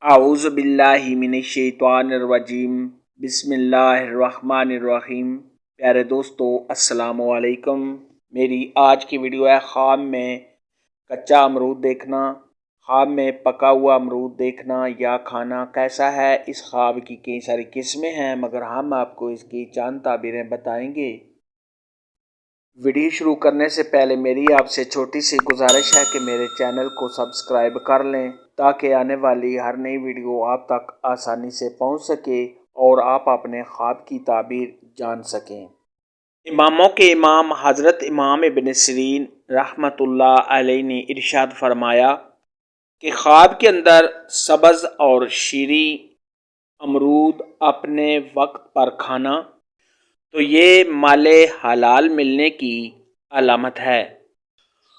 اعوذ باللہ من الشیطان الرجیم بسم اللہ الرحمن الرحیم۔ پیارے دوستو السلام علیکم۔ میری آج کی ویڈیو ہے خواب میں کچا امرود دیکھنا، خواب میں پکا ہوا امرود دیکھنا یا کھانا کیسا ہے۔ اس خواب کی کئی ساری قسمیں ہیں مگر ہم آپ کو اس کی چند تعبیریں بتائیں گے۔ ویڈیو شروع کرنے سے پہلے میری آپ سے چھوٹی سی گزارش ہے کہ میرے چینل کو سبسکرائب کر لیں تاکہ آنے والی ہر نئی ویڈیو آپ تک آسانی سے پہنچ سکے اور آپ اپنے خواب کی تعبیر جان سکیں۔ اماموں کے امام حضرت امام ابن سیرین رحمۃ اللہ علیہ نے ارشاد فرمایا کہ خواب کے اندر سبز اور شیریں امرود اپنے وقت پر کھانا تو یہ مال حلال ملنے کی علامت ہے۔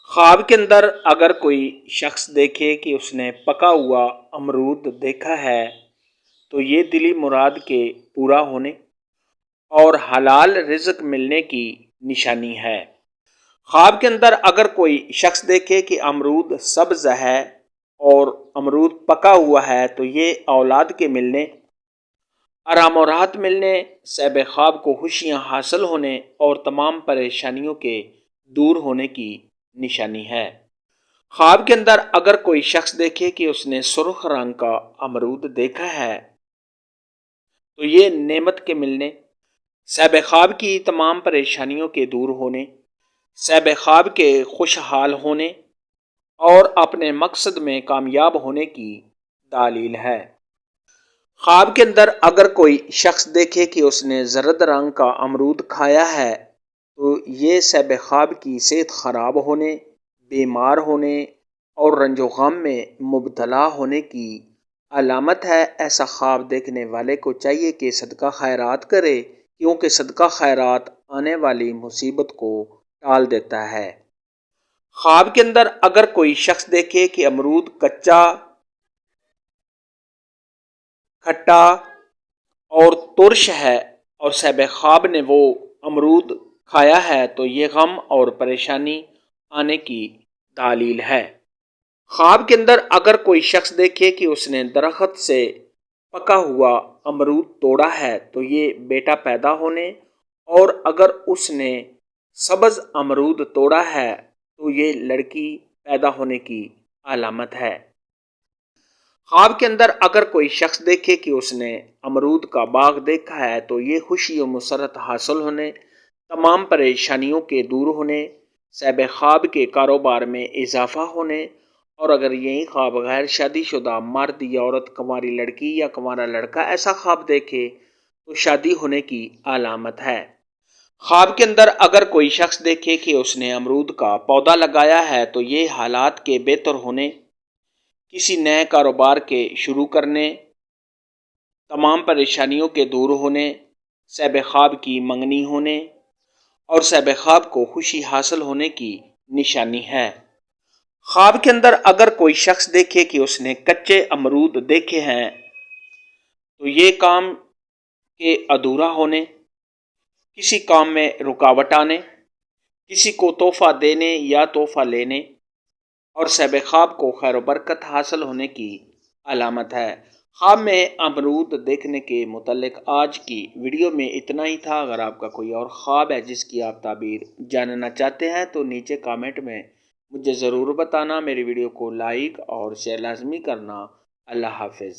خواب کے اندر اگر کوئی شخص دیکھے کہ اس نے پکا ہوا امرود دیکھا ہے تو یہ دلی مراد کے پورا ہونے اور حلال رزق ملنے کی نشانی ہے۔ خواب کے اندر اگر کوئی شخص دیکھے کہ امرود سبز ہے اور امرود پکا ہوا ہے تو یہ اولاد کے ملنے، آرام و راحت ملنے، صحب خواب کو خوشیاں حاصل ہونے اور تمام پریشانیوں کے دور ہونے کی نشانی ہے۔ خواب کے اندر اگر کوئی شخص دیکھے کہ اس نے سرخ رنگ کا امرود دیکھا ہے تو یہ نعمت کے ملنے، صحب خواب کی تمام پریشانیوں کے دور ہونے، صحب خواب کے خوشحال ہونے اور اپنے مقصد میں کامیاب ہونے کی دلیل ہے۔ خواب کے اندر اگر کوئی شخص دیکھے کہ اس نے زرد رنگ کا امرود کھایا ہے تو یہ صحب خواب کی صحت خراب ہونے، بیمار ہونے اور رنج و غم میں مبتلا ہونے کی علامت ہے۔ ایسا خواب دیکھنے والے کو چاہیے کہ صدقہ خیرات کرے کیونکہ صدقہ خیرات آنے والی مصیبت کو ٹال دیتا ہے۔ خواب کے اندر اگر کوئی شخص دیکھے کہ امرود کچا، کھٹا اور ترش ہے اور صاحب خواب نے وہ امرود کھایا ہے تو یہ غم اور پریشانی آنے کی دلیل ہے۔ خواب کے اندر اگر کوئی شخص دیکھے کہ اس نے درخت سے پکا ہوا امرود توڑا ہے تو یہ بیٹا پیدا ہونے اور اگر اس نے سبز امرود توڑا ہے تو یہ لڑکی پیدا ہونے کی علامت ہے۔ خواب کے اندر اگر کوئی شخص دیکھے کہ اس نے امرود کا باغ دیکھا ہے تو یہ خوشی و مسرت حاصل ہونے، تمام پریشانیوں کے دور ہونے، صحب خواب کے کاروبار میں اضافہ ہونے اور اگر یہی خواب غیر شادی شدہ مرد یا عورت، کنواری لڑکی یا کنوارا لڑکا ایسا خواب دیکھے تو شادی ہونے کی علامت ہے۔ خواب کے اندر اگر کوئی شخص دیکھے کہ اس نے امرود کا پودا لگایا ہے تو یہ حالات کے بہتر ہونے، کسی نئے کاروبار کے شروع کرنے، تمام پریشانیوں کے دور ہونے، صحب خواب کی منگنی ہونے اور صحب خواب کو خوشی حاصل ہونے کی نشانی ہے۔ خواب کے اندر اگر کوئی شخص دیکھے کہ اس نے کچے امرود دیکھے ہیں تو یہ کام کے ادھورا ہونے، کسی کام میں رکاوٹ آنے، کسی کو تحفہ دینے یا تحفہ لینے اور صحب خواب کو خیر و برکت حاصل ہونے کی علامت ہے۔ خواب میں امرود دیکھنے کے متعلق آج کی ویڈیو میں اتنا ہی تھا۔ اگر آپ کا کوئی اور خواب ہے جس کی آپ تعبیر جاننا چاہتے ہیں تو نیچے کامنٹ میں مجھے ضرور بتانا۔ میری ویڈیو کو لائک اور شیئر لازمی کرنا۔ اللہ حافظ۔